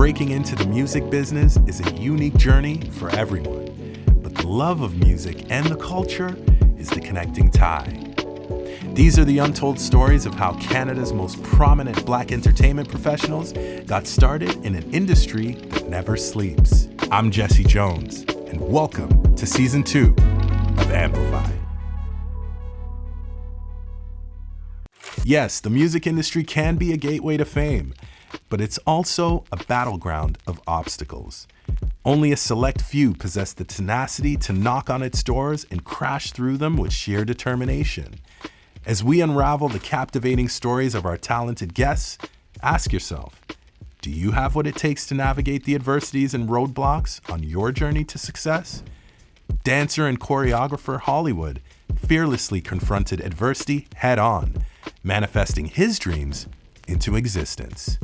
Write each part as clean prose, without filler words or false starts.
breaking into the music business is a unique journey for everyone, but the love of music and the culture is the connecting tie. These are the untold stories of how Canada's most prominent Black entertainment professionals got started in an industry that never sleeps. I'm Jesse Jones, and welcome to Season 2 of AMPLIFY. Yes, the music industry can be a gateway to fame, but it's also a battleground of obstacles. Only a select few possess the tenacity to knock on its doors and crash through them with sheer determination. As we unravel the captivating stories of our talented guests, ask yourself, do you have what it takes to navigate the adversities and roadblocks on your journey to success? Dancer and choreographer Hollywood fearlessly confronted adversity head-on, manifesting his dreams into existence.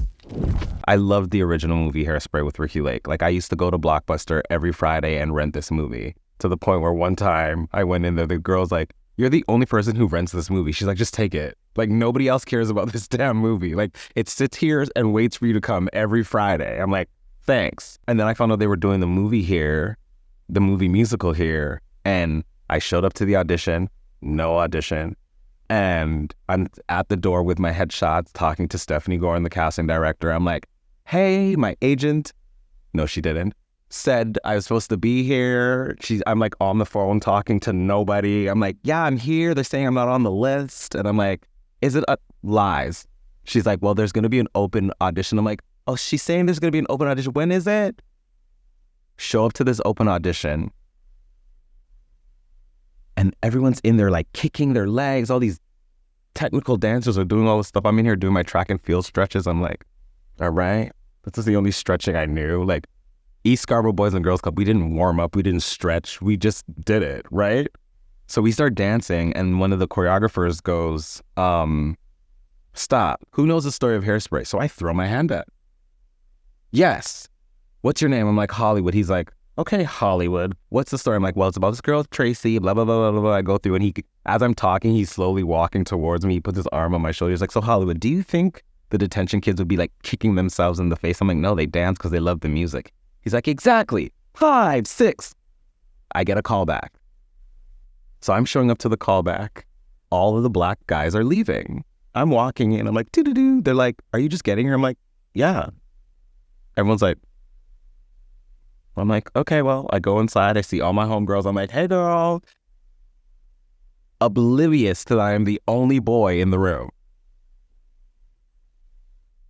I loved the original movie Hairspray with Ricky Lake. Like, I used to go to Blockbuster every Friday and rent this movie, to the point where one time I went in there, the girl's like, "You're the only person who rents this movie." She's like, "Just take it. Like, nobody else cares about this damn movie. Like, it sits here and waits for you to come every Friday." I'm like, "Thanks." And then I found out they were doing the movie here, the movie musical here, and I showed up to the audition, no audition. And I'm at the door with my headshots talking to Stephanie Gorin, the casting director. I'm like, "Hey, my agent," no, she didn't, said I was supposed to be here. I'm like on the phone talking to nobody. I'm like, "Yeah, I'm here. They're saying I'm not on the list." And I'm like, "Is it lies?" She's like, "Well, there's going to be an open audition." I'm like, "Oh, she's saying there's going to be an open audition. When is it?" Show up to this open audition, and everyone's in there like kicking their legs. All these technical dancers are doing all this stuff. I'm in here doing my track and field stretches. I'm like, all right, this is the only stretching I knew. Like, East Scarborough Boys and Girls Club, we didn't warm up, we didn't stretch, we just did it, right? So we start dancing, and one of the choreographers goes, "Stop, who knows the story of Hairspray?" So I throw my hand up. "Yes, what's your name?" I'm like, "Hollywood." He's like, "Okay, Hollywood, what's the story?" I'm like, "Well, it's about this girl, Tracy, blah, blah, blah, blah, blah." I go through, and as I'm talking, he's slowly walking towards me. He puts his arm on my shoulder. He's like, "So Hollywood, do you think the detention kids would be like kicking themselves in the face?" I'm like, "No, they dance because they love the music." He's like, "Exactly, 5, 6. I get a call back. So I'm showing up to the callback. All of the Black guys are leaving. I'm walking in. I'm like, doo-doo-doo. They're like, "Are you just getting here?" I'm like, "Yeah." Everyone's like, I'm like, "Okay, well," I go inside. I see all my homegirls. I'm like, "Hey, girl." Oblivious that I am the only boy in the room.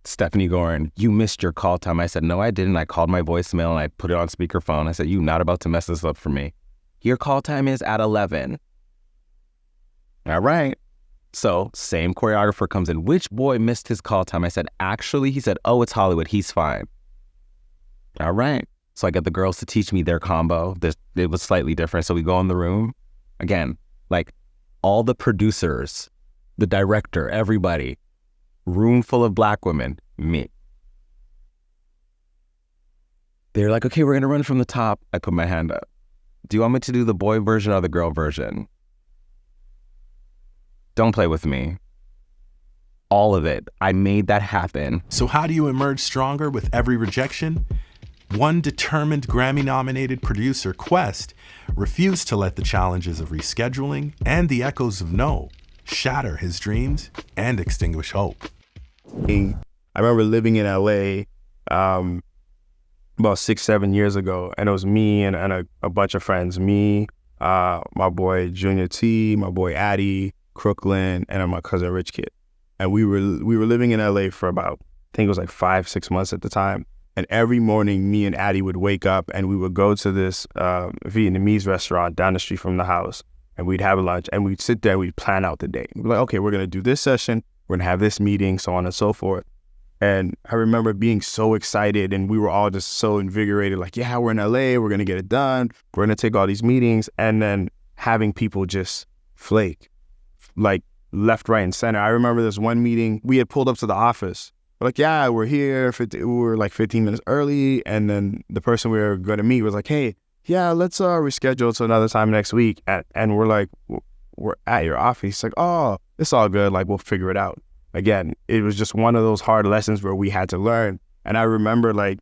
"Stephanie Gorin, you missed your call time." I said, "No, I didn't. I called my voicemail and I put it on speakerphone." I said, "You're not about to mess this up for me. Your call time is at 11. All right. So same choreographer comes in. "Which boy missed his call time?" I said, "Actually," he said, "Oh, it's Hollywood. He's fine." All right. So I get the girls to teach me their combo. It was slightly different. So we go in the room. Again, like all the producers, the director, everybody, room full of Black women, me. They're like, "Okay, we're going to run from the top." I put my hand up. "Do you want me to do the boy version or the girl version?" Don't play with me. All of it. I made that happen. So how do you emerge stronger with every rejection? One determined Grammy-nominated producer, Quest, refused to let the challenges of rescheduling and the echoes of no shatter his dreams and extinguish hope. I remember living in LA about 6, 7 years ago, and it was me and a bunch of friends. Me, my boy Junior T, my boy Addy, Crooklyn, and my cousin Rich Kid. And we were living in LA for about, I think it was like 5, 6 months at the time. And every morning, me and Addy would wake up and we would go to this Vietnamese restaurant down the street from the house, and we'd have lunch and we'd sit there, we'd plan out the day. We'd be like, "Okay, we're going to do this session, we're going to have this meeting," so on and so forth. And I remember being so excited, and we were all just so invigorated, like, "Yeah, we're in LA, we're going to get it done, we're going to take all these meetings," and then having people just flake, like left, right, and center. I remember this one meeting, we had pulled up to the office. We're like, "Yeah, we're here." We were like 15 minutes early, and then the person we were going to meet was like, "Hey, yeah, let's reschedule to another time next week." And we're like, "We're at your office." He's like, "Oh, it's all good. Like, we'll figure it out." Again, it was just one of those hard lessons where we had to learn. And I remember like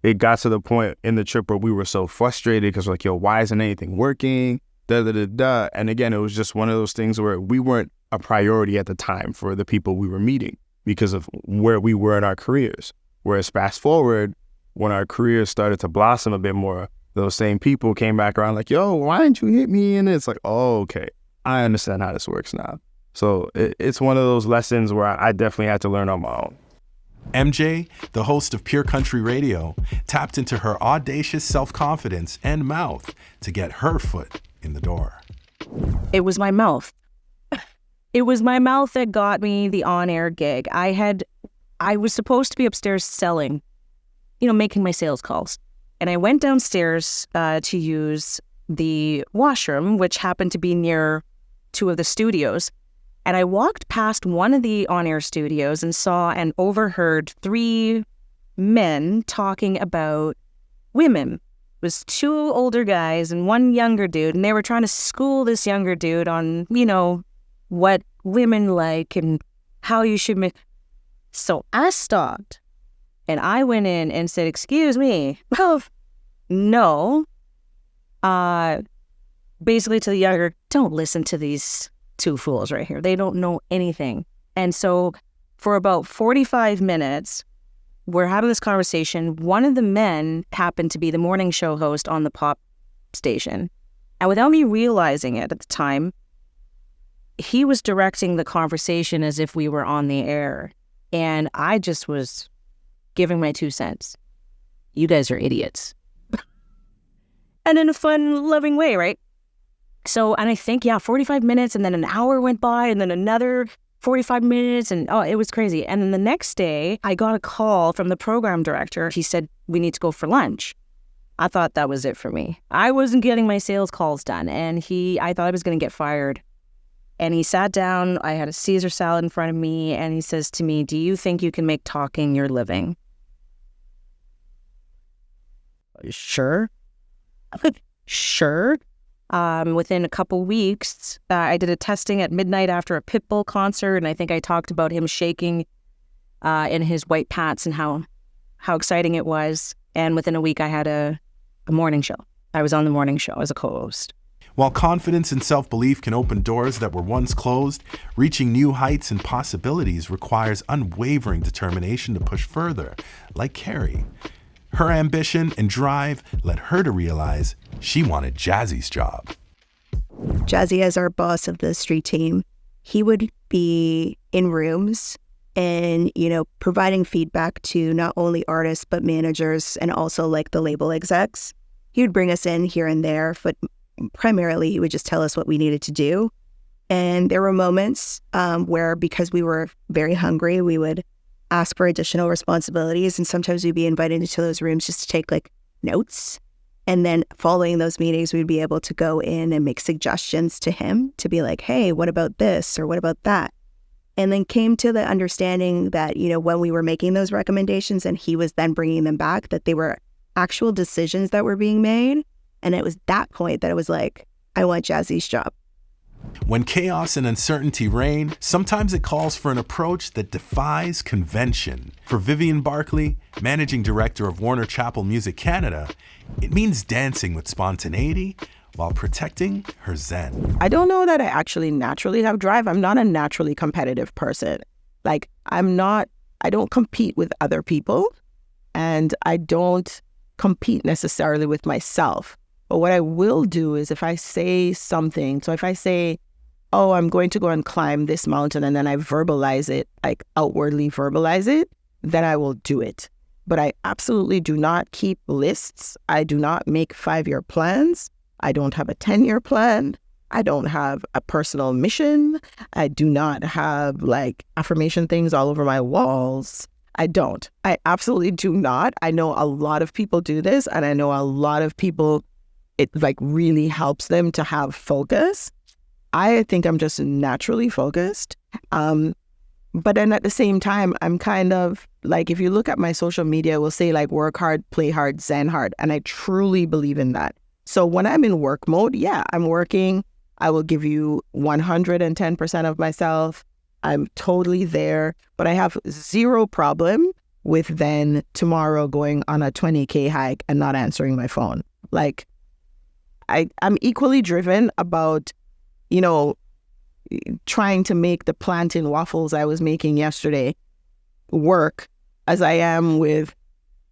it got to the point in the trip where we were so frustrated because we're like, yo, why isn't anything working? Da, da, da, da. And again, it was just one of those things where we weren't a priority at the time for the people we were meeting because of where we were in our careers. Whereas fast forward, when our careers started to blossom a bit more, those same people came back around like, yo, why didn't you hit me? And it's like, oh, okay, I understand how this works now. So it's one of those lessons where I definitely had to learn on my own. MJ, the host of Pure Country Radio, tapped into her audacious self-confidence and mouth to get her foot in the door. It was my mouth. It was my mouth that got me the on-air gig. I was supposed to be upstairs selling, making my sales calls. And I went downstairs to use the washroom, which happened to be near two of the studios. And I walked past one of the on-air studios and saw and overheard 3 men talking about women. It was 2 older guys and 1 younger dude, and they were trying to school this younger dude on, what women like and how you should make. So I stopped and I went in and said, excuse me. Well, no. Basically to the younger, don't listen to these 2 fools right here. They don't know anything. And so for about 45 minutes, we're having this conversation. One of the men happened to be the morning show host on the pop station. And without me realizing it at the time, he was directing the conversation as if we were on the air. And I just was giving my 2 cents. You guys are idiots. And in a fun, loving way, right? So, and I think, 45 minutes, and then an hour went by, and then another 45 minutes, and it was crazy. And then the next day, I got a call from the program director. He said, we need to go for lunch. I thought that was it for me. I wasn't getting my sales calls done, and I thought I was going to get fired. And he sat down, I had a Caesar salad in front of me, and he says to me, do you think you can make talking your living? Sure. Sure. Within a couple weeks, I did a testing at midnight after a Pitbull concert, and I think I talked about him shaking in his white pants and how exciting it was. And within a week, I had a morning show. I was on the morning show as a co-host. While confidence and self-belief can open doors that were once closed, reaching new heights and possibilities requires unwavering determination to push further, like Carey. Her ambition and drive led her to realize she wanted Jazzy's job. Jazzy, as our boss of the street team, he would be in rooms and, providing feedback to not only artists, but managers and also like the label execs. He would bring us in here and there, but primarily he would just tell us what we needed to do. And there were moments where, because we were very hungry, we would ask for additional responsibilities. And sometimes we'd be invited into those rooms just to take notes. And then following those meetings, we'd be able to go in and make suggestions to him to be like, hey, what about this? Or what about that? And then came to the understanding that, when we were making those recommendations and he was then bringing them back, that they were actual decisions that were being made. And it was that point that it was like, I want Jazzy's job. When chaos and uncertainty reign, sometimes it calls for an approach that defies convention. For Vivian Barclay, managing director of Warner Chappell Music Canada, it means dancing with spontaneity while protecting her zen. I don't know that I actually naturally have drive. I'm not a naturally competitive person. I don't compete with other people, and I don't compete necessarily with myself. But what I will do is if I say something, so if I say, oh, I'm going to go and climb this mountain, and then I verbalize it, outwardly verbalize it, then I will do it. But I absolutely do not keep lists. I do not make 5-year plans. I don't have a 10-year plan. I don't have a personal mission. I do not have affirmation things all over my walls. I don't. I absolutely do not. I know a lot of people do this, and I know a lot of people, it really helps them to have focus. I think I'm just naturally focused. But then at the same time, I'm kind of if you look at my social media, we'll say work hard, play hard, zen hard. And I truly believe in that. So when I'm in work mode, I'm working. I will give you 110% of myself. I'm totally there. But I have zero problem with then tomorrow going on a 20K hike and not answering my phone. Like, I'm equally driven about, you know, trying to make the plantain waffles I was making yesterday work as I am with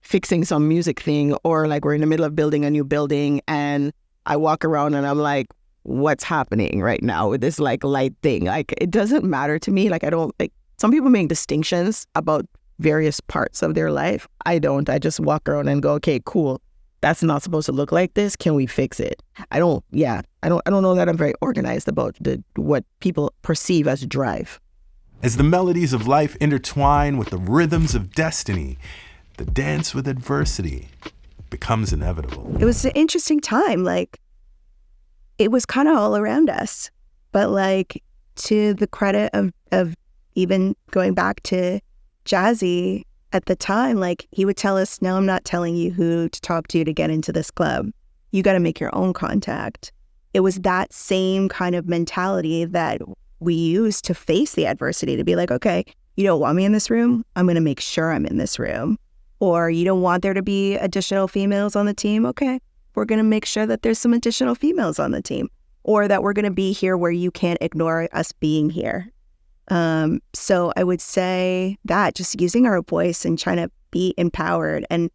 fixing some music thing, or like we're in the middle of building a new building and I walk around and I'm like, what's happening right now with this like light thing? Like, it doesn't matter to me. Like, I don't, like, some people make distinctions about various parts of their life. I don't. I just walk around and go, okay, cool. That's not supposed to look like this. Can we fix it? I don't know that I'm very organized about what people perceive as drive. As the melodies of life intertwine with the rhythms of destiny, the dance with adversity becomes inevitable. It was an interesting time. Like, it was kind of all around us. But like, to the credit of even going back to Jazzy at the time, like, he would tell us, no, I'm not telling you who to talk to get into this club. You got to make your own contact. It was that same kind of mentality that we used to face the adversity, to be like, okay, you don't want me in this room? I'm going to make sure I'm in this room. Or you don't want there to be additional females on the team? Okay, we're going to make sure that there's some additional females on the team. Or that we're going to be here where you can't ignore us being here. So I would say that just using our voice and trying to be empowered, and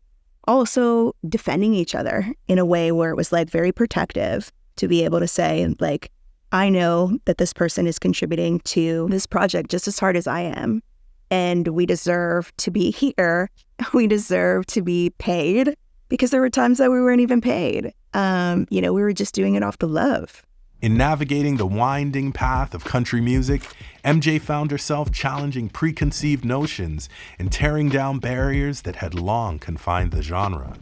also defending each other in a way where it was like very protective, to be able to say, like, I know that this person is contributing to this project just as hard as I am, and we deserve to be here. We deserve to be paid, because there were times that we weren't even paid. We were just doing it off the love. In navigating the winding path of country music, MJ found herself challenging preconceived notions and tearing down barriers that had long confined the genre.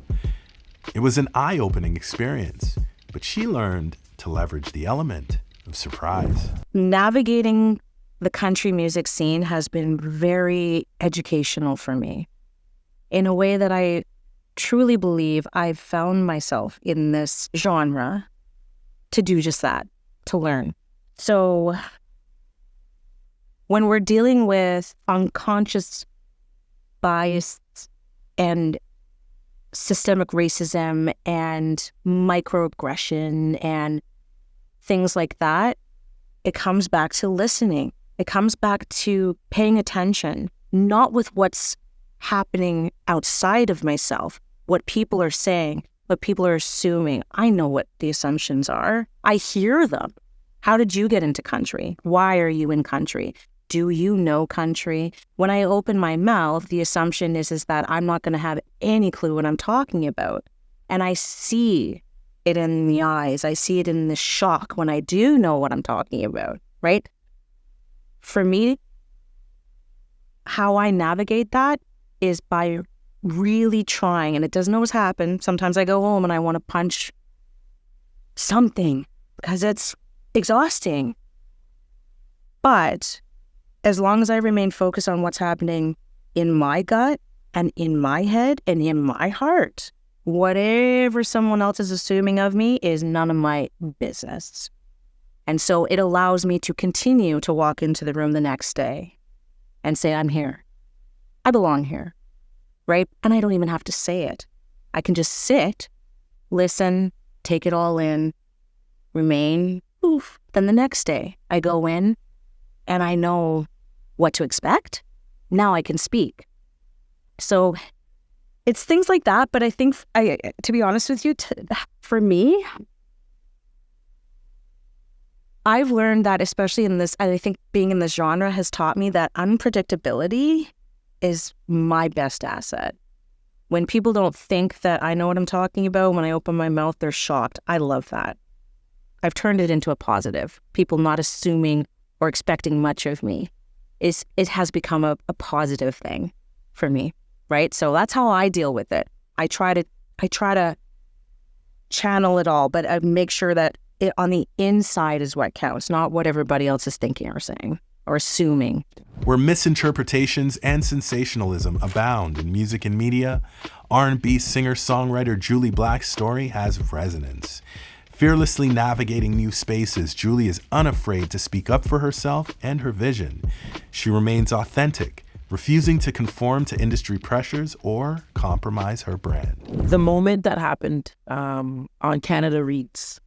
It was an eye-opening experience, but she learned to leverage the element of surprise. Navigating the country music scene has been very educational for me, in a way that I truly believe I've found myself in this genre to do just that, to learn. So when we're dealing with unconscious bias and systemic racism and microaggression and things like that, it comes back to listening. It comes back to paying attention, not with what's happening outside of myself, what people are saying, what people are assuming. I know what the assumptions are. I hear them. How did you get into country? Why are you in country? Do you know country? When I open my mouth, the assumption is that I'm not going to have any clue what I'm talking about. And I see it in the eyes. I see it in the shock when I do know what I'm talking about, right? For me, how I navigate that is by really trying, and it doesn't always happen. Sometimes I go home and I want to punch something because it's exhausting. But as long as I remain focused on what's happening in my gut and in my head and in my heart, whatever someone else is assuming of me is none of my business. And so it allows me to continue to walk into the room the next day and say, I'm here. I belong here. Right? And I don't even have to say it. I can just sit, listen, take it all in, remain, poof. Then the next day I go in and I know what to expect. Now I can speak. So it's things like that. But I think, to be honest with you, for me, I've learned that, especially in this, I think being in this genre has taught me that unpredictability is my best asset. When people don't think that I know what I'm talking about, when I open my mouth, they're shocked. I love that. I've turned it into a positive. People not assuming or expecting much of me. It has become a positive thing for me, right? So that's how I deal with it. I try to channel it all, but I make sure that it on the inside is what counts, not what everybody else is thinking or saying or assuming. Where misinterpretations and sensationalism abound in music and media, R&B singer-songwriter Jully Black's story has resonance. Fearlessly navigating new spaces, Jully is unafraid to speak up for herself and her vision. She remains authentic, refusing to conform to industry pressures or compromise her brand. The moment that happened on Canada Reads,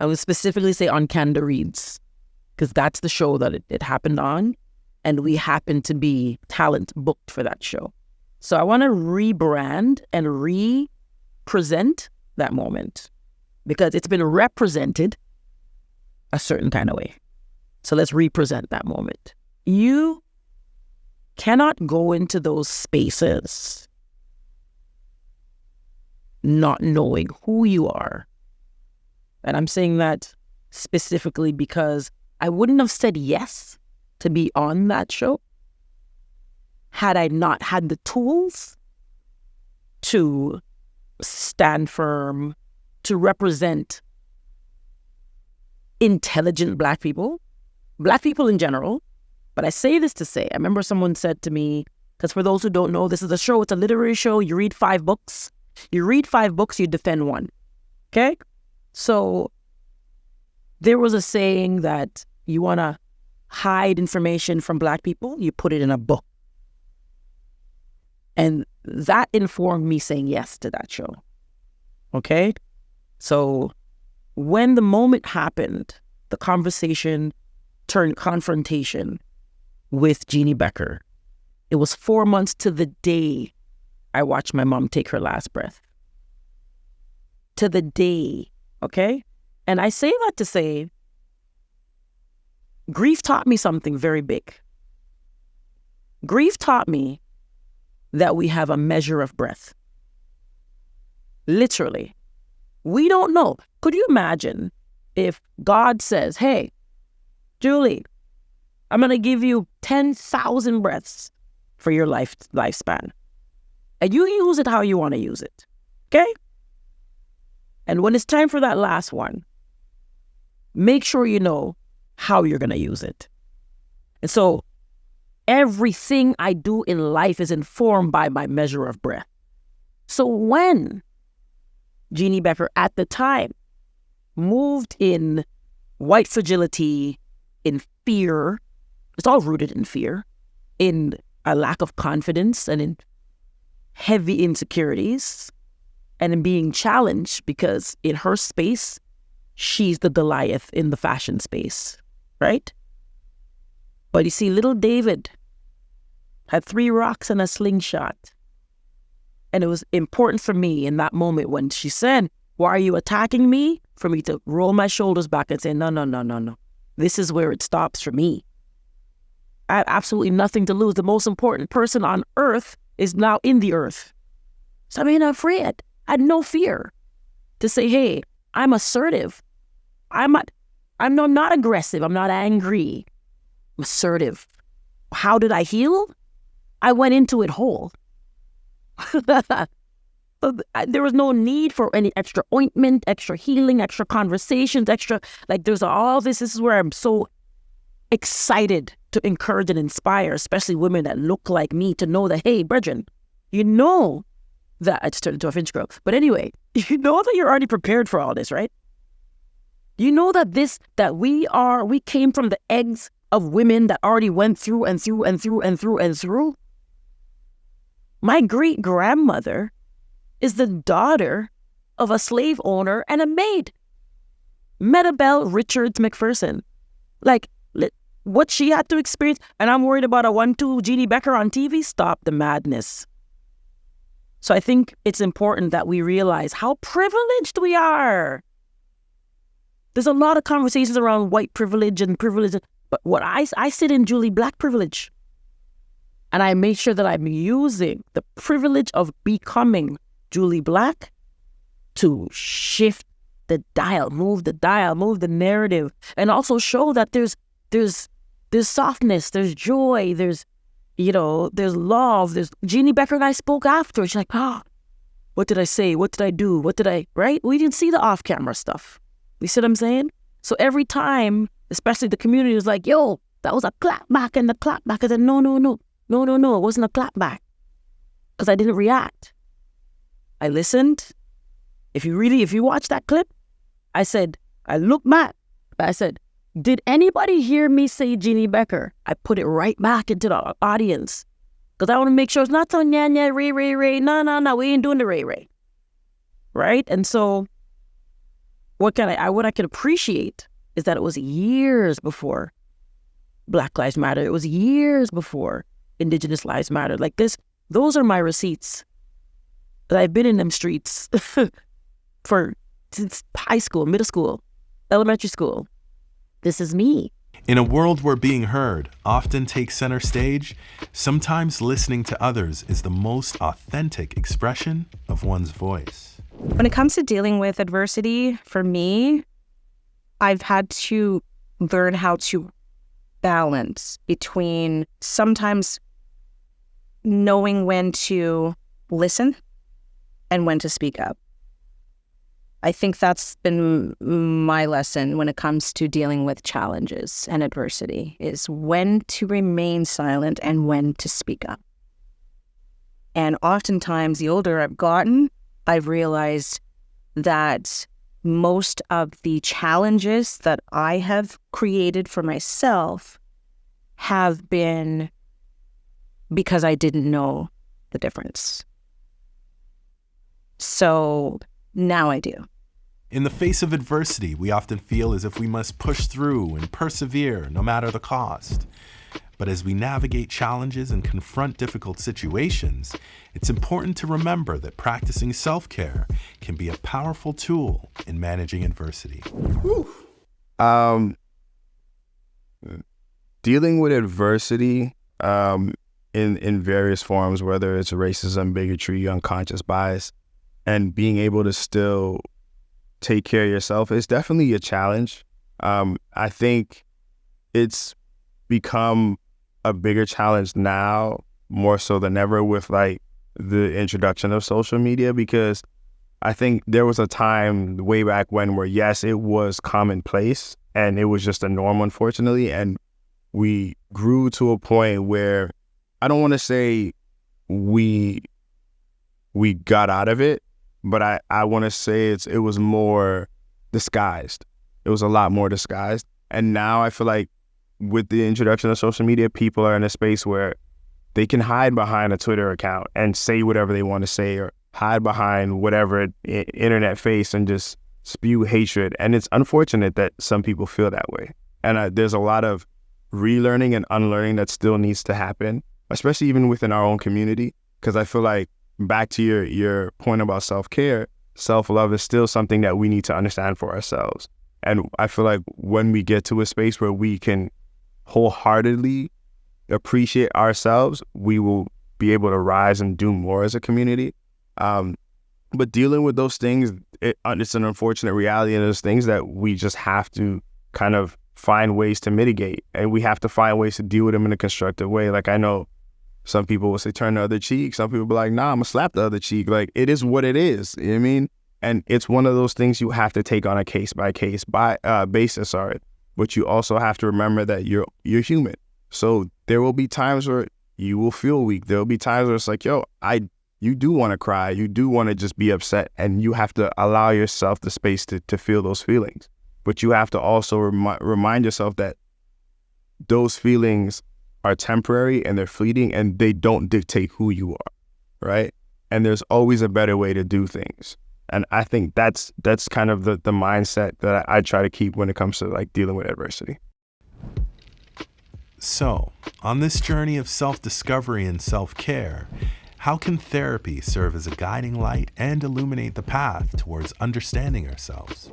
I would specifically say on Canada Reads, because that's the show that it happened on, and we happened to be talent booked for that show. So I want to rebrand and re-present that moment because it's been represented a certain kind of way. So let's represent that moment. You cannot go into those spaces not knowing who you are. And I'm saying that specifically because I wouldn't have said yes to be on that show had I not had the tools to stand firm, to represent intelligent Black people in general. But I say this to say, I remember someone said to me, because for those who don't know, this is a show, it's a literary show. You read 5 books. You read 5 books, you defend one. Okay? So there was a saying that you want to hide information from Black people, you put it in a book. And that informed me saying yes to that show. Okay? So when the moment happened, the conversation turned confrontation with Jeannie Becker. It was 4 months to the day I watched my mom take her last breath. To the day, okay? And I say that to say, grief taught me something very big. Grief taught me that we have a measure of breath. Literally. We don't know. Could you imagine if God says, hey, Jully, I'm going to give you 10,000 breaths for your lifespan. And you use it how you want to use it. Okay? And when it's time for that last one, make sure you know how you're going to use it. And so everything I do in life is informed by my measure of breath. So when Jeannie Becker at the time moved in white fragility, in fear, it's all rooted in fear, in a lack of confidence and in heavy insecurities, and in being challenged because in her space, she's the Goliath in the fashion space, right? But you see, little David had 3 rocks and a slingshot. And it was important for me in that moment when she said, why are you attacking me? For me to roll my shoulders back and say, no. This is where it stops for me. I have absolutely nothing to lose. The most important person on earth is now in the earth. So I'm not afraid. I had no fear to say, hey, I'm assertive. I'm not aggressive. I'm not angry. I'm assertive. How did I heal? I went into it whole. So there was no need for any extra ointment, extra healing, extra conversations, there's all this. This is where I'm so excited to encourage and inspire, especially women that look like me, to know that, hey, brethren, you know that I just turned into a Finch girl. But anyway, you know that you're already prepared for all this, right? You know that we came from the eggs of women that already went through and through and through and through and through. My great-grandmother is the daughter of a slave owner and a maid. Metabelle Richards McPherson. What she had to experience, and I'm worried about a 1-2 Jeannie Becker on TV. Stop the madness. So I think it's important that we realize how privileged we are. There's a lot of conversations around white privilege and privilege, but what I sit in Jully Black privilege. And I make sure that I'm using the privilege of becoming Jully Black to shift the dial, move the narrative, and also show that there's softness, there's joy, there's love. There's Jeannie Becker and I spoke after. She's like, what did I say? What did I do? Right? We didn't see the off-camera stuff. You see what I'm saying? So every time, especially the community was like, yo, that was a clapback, and the clapback. I said, no, it wasn't a clapback. Because I didn't react. I listened. If you watch that clip, I looked back. I said, Did anybody hear me say Jeannie Becker? I put it right back into the audience because I want to make sure it's not so nya, ray. No, we ain't doing the ray. Right? And so what I can appreciate is that it was years before Black Lives Matter. It was years before Indigenous Lives Matter. Like this, those are my receipts. I've been in them streets since high school, middle school, elementary school. This is me. In a world where being heard often takes center stage, sometimes listening to others is the most authentic expression of one's voice. When it comes to dealing with adversity, for me, I've had to learn how to balance between sometimes knowing when to listen and when to speak up. I think that's been my lesson when it comes to dealing with challenges and adversity, is when to remain silent and when to speak up. And oftentimes, the older I've gotten, I've realized that most of the challenges that I have created for myself have been because I didn't know the difference. So now I do. In the face of adversity, we often feel as if we must push through and persevere no matter the cost. But as we navigate challenges and confront difficult situations, it's important to remember that practicing self-care can be a powerful tool in managing adversity. Dealing with adversity in various forms, whether it's racism, bigotry, unconscious bias, and being able to still take care of yourself is definitely a challenge. I think it's become a bigger challenge now, more so than ever, with like the introduction of social media, because I think there was a time way back when where, yes, it was commonplace and it was just a norm, unfortunately. And we grew to a point where I don't want to say we got out of it, but I want to say it was more disguised. It was a lot more disguised. And now I feel like with the introduction of social media, people are in a space where they can hide behind a Twitter account and say whatever they want to say, or hide behind whatever internet face and just spew hatred. And it's unfortunate that some people feel that way. And there's a lot of relearning and unlearning that still needs to happen, especially even within our own community. Because I feel like, back to your point about self-care, self-love is still something that we need to understand for ourselves. And I feel like when we get to a space where we can wholeheartedly appreciate ourselves, we will be able to rise and do more as a community. But dealing with those things, it's an unfortunate reality, and there's things that we just have to kind of find ways to mitigate, and we have to find ways to deal with them in a constructive way. Like, I know some people will say turn the other cheek. Some people be like, nah, I'm gonna slap the other cheek. Like, it is what it is. You know what I mean? And it's one of those things you have to take on a case-by-case basis, but you also have to remember that you're human. So there will be times where you will feel weak. There will be times where it's like, you do want to cry. You do want to just be upset, and you have to allow yourself the space to feel those feelings. But you have to also remind yourself that those feelings are temporary and they're fleeting, and they don't dictate who you are, right? And there's always a better way to do things. And I think that's kind of the mindset that I try to keep when it comes to like dealing with adversity. So, on this journey of self-discovery and self-care, how can therapy serve as a guiding light and illuminate the path towards understanding ourselves?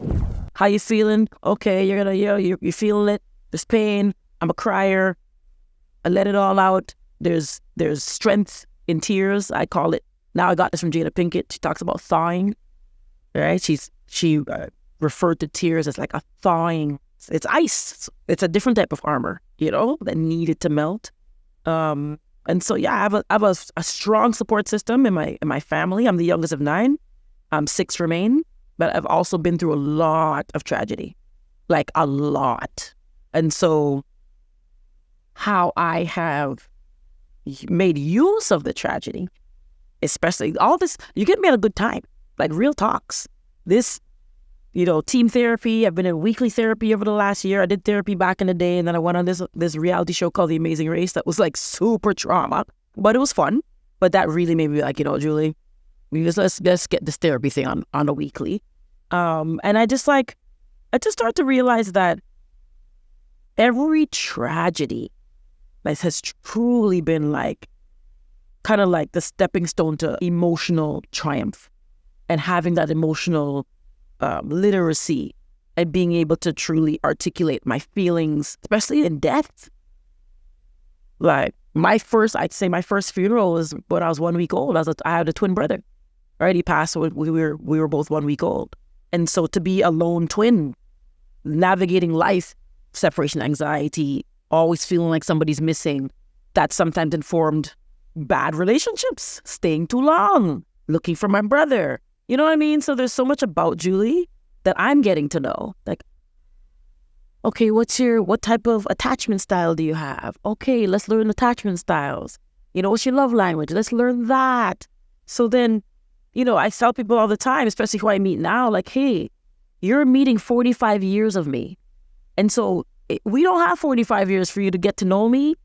How you feeling? Okay, you're feeling it. There's pain. I'm a crier. I let it all out. There's strength in tears, I call it. Now I got this from Jada Pinkett. She talks about thawing, right? She referred to tears as like a thawing. It's ice. It's a different type of armor, that needed to melt. And so, yeah, I have a strong support system in my family. I'm the youngest of 9. 6 remain, but I've also been through a lot of tragedy, like a lot. And so how I have made use of the tragedy, especially all this, you get me at a good time, like real talks. This team therapy. I've been in weekly therapy over the last year. I did therapy back in the day, and then I went on this reality show called The Amazing Race that was like super trauma, but it was fun. But that really made me like, Jully, let's get this therapy thing on a weekly. And I just started to realize that every tragedy has truly been like kind of like the stepping stone to emotional triumph, and having that emotional literacy and being able to truly articulate my feelings, especially in death. Like I'd say my first funeral was when I was 1 week old. I had a twin brother. Right, he passed when we were both 1 week old, and so to be a lone twin, navigating life, separation anxiety, always feeling like somebody's missing, that sometimes informed bad relationships, staying too long, looking for my brother. You know what I mean? So there's so much about Jully that I'm getting to know. Like, okay, what type of attachment style do you have? Okay, let's learn attachment styles. What's your love language? Let's learn that. So then, I tell people all the time, especially who I meet now, like, hey, you're meeting 45 years of me. And so we don't have 45 years for you to get to know me,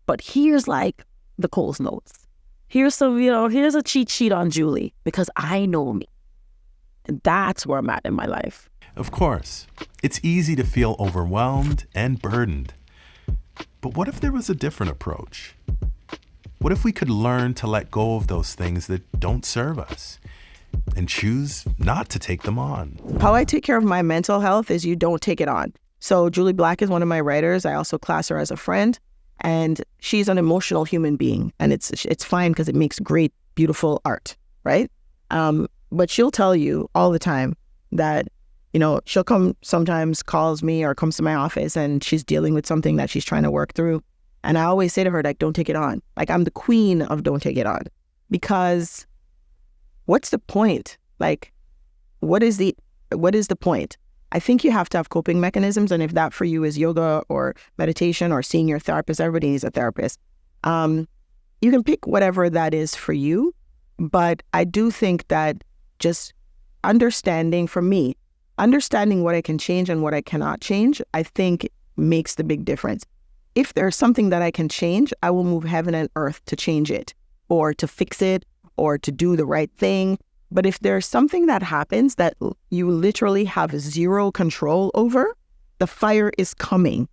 but here's like the Coles notes. Here's some, here's a cheat sheet on Jully because I know me. And that's where I'm at in my life. Of course, it's easy to feel overwhelmed and burdened. But what if there was a different approach? What if we could learn to let go of those things that don't serve us and choose not to take them on? How I take care of my mental health is you don't take it on. So Jully Black is one of my writers. I also class her as a friend, and she's an emotional human being, and it's fine because it makes great, beautiful art, right? But she'll tell you all the time that, she'll come sometimes, calls me or comes to my office, and she's dealing with something that she's trying to work through. And I always say to her, like, don't take it on. Like, I'm the queen of don't take it on. Because what's the point? Like, what is the point? I think you have to have coping mechanisms. And if that for you is yoga or meditation or seeing your therapist, everybody needs a therapist. You can pick whatever that is for you. But I do think that just understanding what I can change and what I cannot change, I think makes the big difference. If there's something that I can change, I will move heaven and earth to change it or to fix it or to do the right thing. But if there's something that happens that you literally have zero control over, the fire is coming.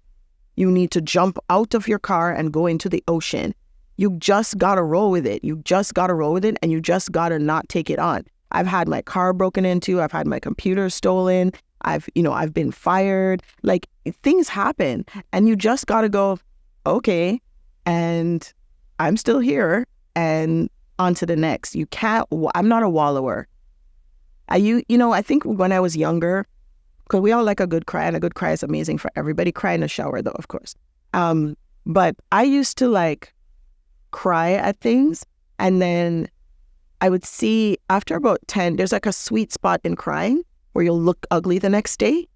You need to jump out of your car and go into the ocean. You just got to roll with it. And you just got to not take it on. I've had my car broken into. I've had my computer stolen. I've been fired. Like, things happen, and you just got to go, okay, and I'm still here, and on to the next. I'm not a wallower. I think when I was younger, because we all like a good cry, and a good cry is amazing for everybody. Cry in the shower, though, of course. But I used to like cry at things, and then I would see after about 10, there's like a sweet spot in crying where you'll look ugly the next day.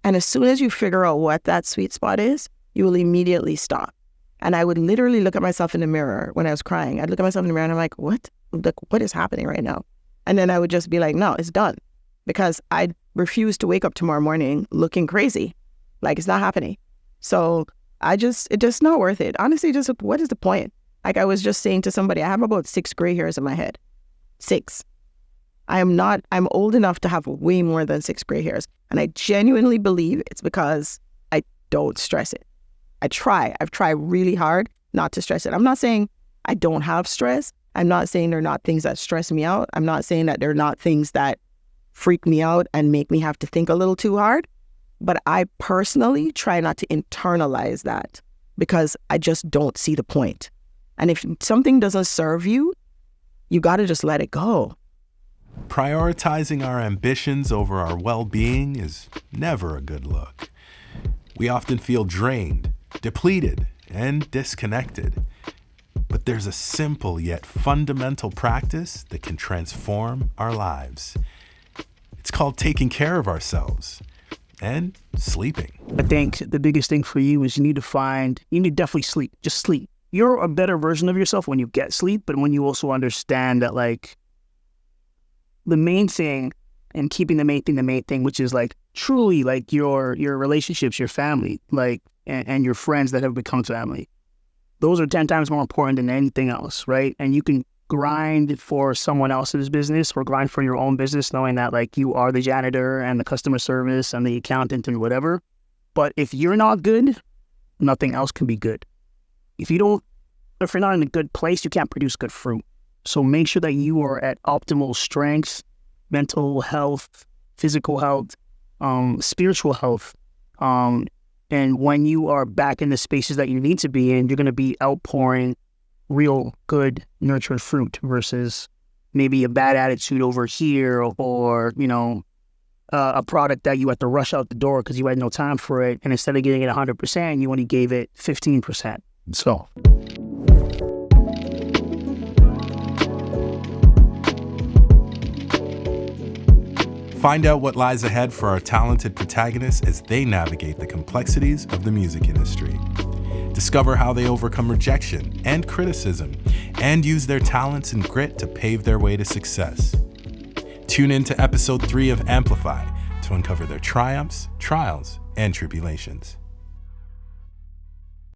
And as soon as you figure out what that sweet spot is, you will immediately stop. And I would literally look at myself in the mirror when I was crying. I'd look at myself in the mirror and I'm like, what is happening right now? And then I would just be like, no, it's done. Because I refuse to wake up tomorrow morning looking crazy. Like, it's not happening. So it's just not worth it. Honestly, just what is the point? Like I was just saying to somebody, I have about 6 gray hairs in my head. 6. I'm old enough to have way more than 6 gray hairs. And I genuinely believe it's because I don't stress it. I've tried really hard not to stress it. I'm not saying I don't have stress. I'm not saying there are not things that stress me out. I'm not saying that there are not things that freak me out and make me have to think a little too hard. But I personally try not to internalize that because I just don't see the point. And if something doesn't serve you, you got to just let it go. Prioritizing our ambitions over our well-being is never a good look. We often feel drained, depleted, and disconnected. But there's a simple yet fundamental practice that can transform our lives. It's called taking care of ourselves and sleeping. I think the biggest thing for you is you need to definitely sleep. Just sleep. You're a better version of yourself when you get sleep, but when you also understand that, like, the main thing and keeping the main thing, which is like truly like your relationships, your family, like and your friends that have become family. Those are 10 times more important than anything else, right? And you can grind for someone else's business or grind for your own business, knowing that like you are the janitor and the customer service and the accountant and whatever. But if you're not good, nothing else can be good. If you're not in a good place, you can't produce good fruit. So make sure that you are at optimal strength, mental health, physical health, spiritual health. And when you are back in the spaces that you need to be in, you're going to be outpouring real good nurtured fruit versus maybe a bad attitude over here or, a product that you had to rush out the door because you had no time for it. And instead of getting it 100%, you only gave it 15%. So. Find out what lies ahead for our talented protagonists as they navigate the complexities of the music industry. Discover how they overcome rejection and criticism and use their talents and grit to pave their way to success. Tune in to episode 3 of Amplify to uncover their triumphs, trials, and tribulations.